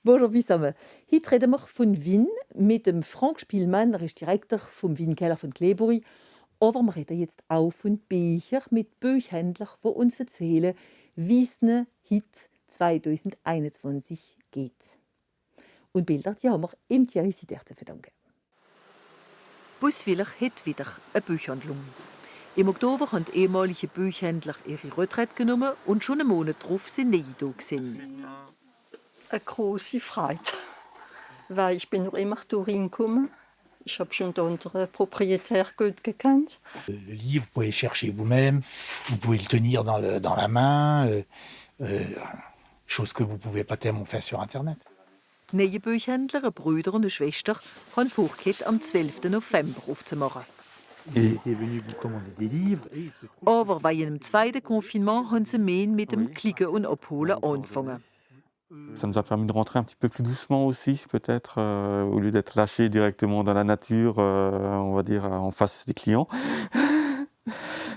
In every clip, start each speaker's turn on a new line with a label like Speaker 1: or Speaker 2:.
Speaker 1: Bonjour zusammen. Heute reden wir von Wein mit dem Frank Spielmann, er ist Direktor vom Weinkeller von Klebury. Aber wir reden jetzt auch von Büchern mit Buchhändlern, die uns erzählen, wie es ihnen heute 2021 geht. Und Bilder, die haben wir im Thierry Sider zu verdanken. Buswiller hat wieder eine Buchhandlung. Im Oktober haben die ehemaligen Buchhändler ihre Retraite genommen und schon einen Monat darauf sind neue da gewesen.
Speaker 2: Eine große Freude, weil ich bin noch immer reingekommen. Ich habe schon den anderen Propriétaire gut gekannt.
Speaker 3: Le livre, vous pouvez le chercher vous-même, vous pouvez le tenir dans la main, chose que vous ne pouvez pas tellement faire sur Internet.
Speaker 1: Neue Buchhändler, ein Bruder und eine Schwester, haben vorgehabt, am 12. November aufzumachen. Aber wegen dem zweiten Confinement haben sie mehr mit dem Klicken und Abholen angefangen.
Speaker 4: Ça nous a permis de rentrer un petit peu plus doucement aussi, peut-être, au lieu d'être lâché directement dans la nature, on va dire, en face des clients.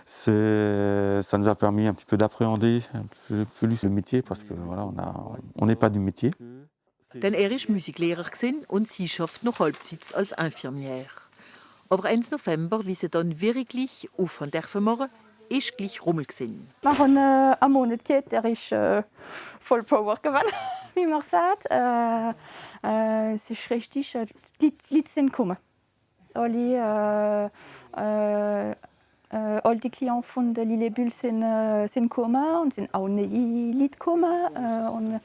Speaker 4: Ça nous a permis un petit peu d'appréhender un peu plus le métier, parce que voilà, on n'est pas du métier.
Speaker 1: Denn er war Musiklehrer und sie schafft noch Halbzeit als Infirmière. Aber 1. November, wie sie dann wirklich aufhören dürfen machen, ist gleich Rummel gewesen.
Speaker 5: Wir haben einen Monat gehabt, der ist voll Power geworden, wie man sagt. Es ist richtig, die Leute sind gekommen. Alle die Klienten von der Lille Bulle sind gekommen und sind auch neue Leute gekommen. Und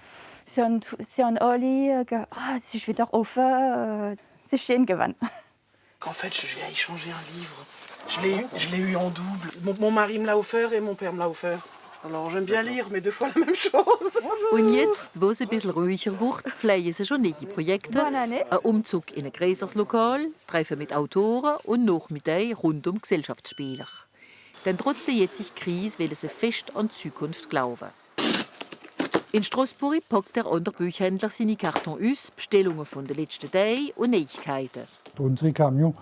Speaker 5: sie haben alle gesagt, es ist wieder offen, es ist schön geworden.
Speaker 6: En fait, je vais aller changer un livre. Je l'ai eu en double. Mon mari me l'a offert et mon père me l'a offert. Alors j'aime bien lire, mais 2 fois la même chose.
Speaker 1: Und jetzt, wo es ein bisschen ruhiger wird, pflegen sie schon neue Projekte. Ein Umzug in ein größeres Lokal, Treffen mit Autoren und Nachmittage rund um Gesellschaftsspieler. Denn trotz der jetzigen Krise will sie fest an die Zukunft glauben. In Straßburg packt der andere Buchhändler seine Kartons aus, Bestellungen von den letzten Tagen und Neuigkeiten.
Speaker 7: Unsere Camions,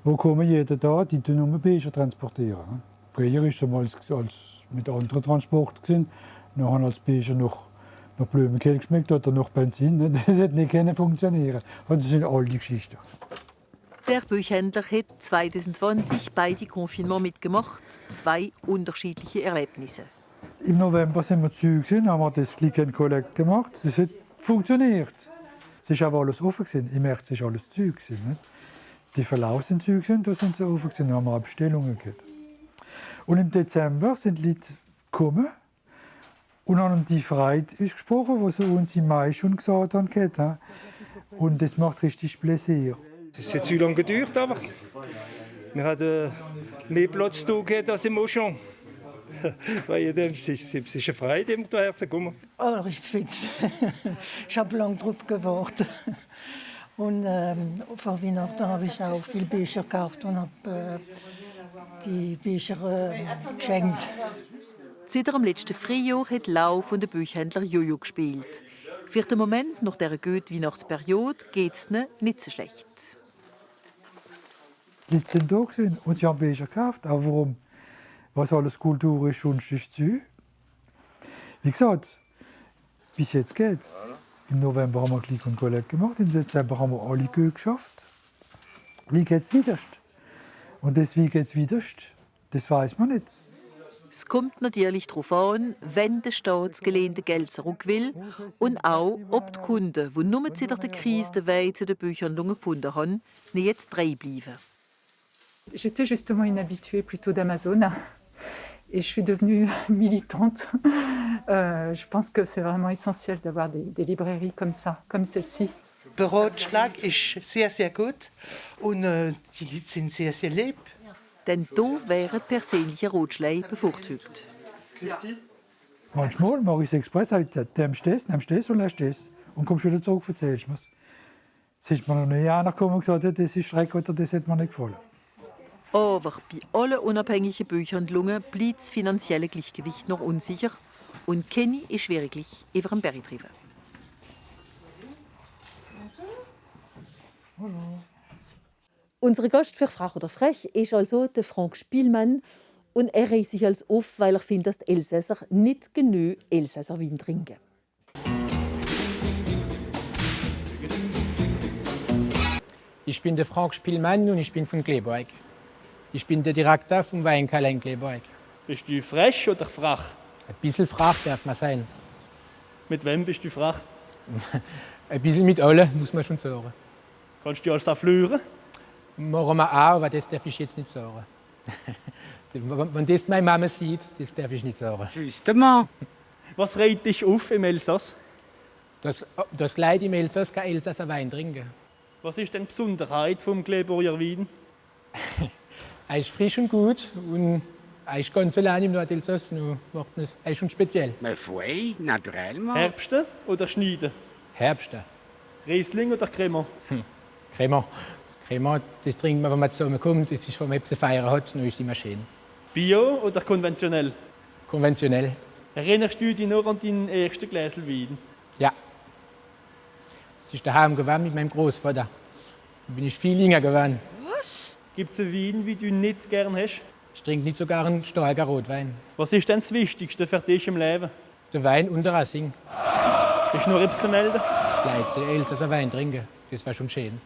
Speaker 7: die kommen jeden Tag, die transportieren nur Bücher. Früher war es mal als mit anderen Transporten. Dann haben als Bücher noch Blumenkohl geschmeckt oder noch Benzin. Das hätte nicht funktionieren. Und das sind alte Geschichten.
Speaker 1: Der Buchhändler hat 2020 beide Confinement mitgemacht, 2 unterschiedliche Erlebnisse.
Speaker 7: Im November sind wir zu, haben wir das Click and Collect gemacht. Das hat funktioniert. Es war aber alles offen. Im März war alles zu. Die Verlauf sind zu, da sind sie offen. Da haben wir auch Bestellungen gehabt. Und im Dezember sind die Leute gekommen und haben die Freude ausgesprochen, die sie uns im Mai schon gesagt haben. Und das macht richtig Plaisir.
Speaker 8: Es hat zu lange gedauert, aber wir hatten mehr Platz gehabt als im Auchan. Weil es ist eine Freude, immer hierher zu kommen.
Speaker 2: Oh, ich finde ich habe lange drauf gewartet. Und vor Weihnachten habe ich auch viele Bücher gekauft und habe die Bücher geschenkt.
Speaker 1: Seit dem letzten Frühjahr hat Lau von den Buchhändler Jojo gespielt. Für den Moment, nach dieser guten Weihnachtsperiode, geht es ihnen nicht so schlecht.
Speaker 7: Die Leute sind da und sie haben Bücher gekauft. Aber warum? Was alles Kultur ist, sonst ist zu. Wie gesagt, bis jetzt geht's. Im November haben wir Click und Collect gemacht, im Dezember haben wir alle gut geschafft. Wie geht's weiter? Und das wie geht's weiter, das weiß man nicht.
Speaker 1: Es kommt natürlich darauf an, wenn der Staat das gelehnte Geld zurück will und auch, ob die Kunden, die nur seit der Krise den Weg zu den Buchhandlungen gefunden haben, nicht jetzt dranbleiben.
Speaker 9: J'étais justement une habituée plutôt d'Amazon et je suis devenue militante. Je pense que c'est vraiment essentiel d'avoir des librairies comme ça, comme celle-ci.
Speaker 6: Der Ratschlag ist sehr, sehr gut und die Leute sind sehr, sehr lieb.
Speaker 1: Denn hier wären persönliche Ratschläge bevorzugt.
Speaker 7: Manchmal mache ich es express, sage nimmst du das und lässt das. Und kommst wieder zurück, erzählst du mir es. Es ist mir noch nie einer gekommen und gesagt, das ist schrecklich oder das hat mir nicht gefallen.
Speaker 1: Aber bei allen unabhängigen Buchhandlungen bleibt das finanzielle Gleichgewicht noch unsicher und Kenny ist wirklich über den Berg getrieben. Unser Gast für Frech oder Frech ist also der Frank Spielmann und er regt sich als auf, weil er findet, dass die Elsässer nicht genug Elsässer Wein trinken.
Speaker 10: Ich bin der Frank Spielmann und ich bin von Kleberg. Ich bin der Direktor vom Weinkeller in Kleberg.
Speaker 11: Bist du frech oder frach?
Speaker 10: Ein bisschen frach darf man sein.
Speaker 11: Mit wem bist du frach?
Speaker 10: Ein bisschen mit allen, muss man schon sagen.
Speaker 11: Kannst du als afflüren?
Speaker 10: Machen wir auch, aber das darf ich jetzt nicht sagen. Wenn das meine Mama sieht, das darf ich nicht sagen.
Speaker 11: Justement. Was regt dich auf im Elsass?
Speaker 10: Das Leute im Elsass kein Elsasser Wein trinken.
Speaker 11: Was ist denn die Besonderheit vom Kleberger Wein?
Speaker 10: Er ist frisch und gut und er ist ganz allein im Nordelsass. Er ist schon speziell.
Speaker 12: Mais oui, naturellement.
Speaker 11: Herbste oder Schneiden?
Speaker 10: Herbste.
Speaker 11: Riesling oder Cremant?
Speaker 10: Cremant. Cremant, das trinkt man, wenn man zusammenkommt. Das ist, wenn man etwas feiern hat, dann ist es immer schön.
Speaker 11: Bio oder konventionell?
Speaker 10: Konventionell.
Speaker 11: Erinnerst du dich noch an deinen ersten Gläsel Wein?
Speaker 10: Ja. Das ist daheim gewesen mit meinem Großvater. Da bin ich viel jünger geworden.
Speaker 11: Was? Gibt es einen Wein, wie du nicht gern hast?
Speaker 10: Ich trinke nicht sogar einen starken Rotwein.
Speaker 11: Was ist denn das Wichtigste für dich im Leben?
Speaker 10: Der Wein und der Rassing.
Speaker 11: Ist noch etwas zu melden?
Speaker 10: Gleich, der Elsasser Wein trinken. Das war schon schön.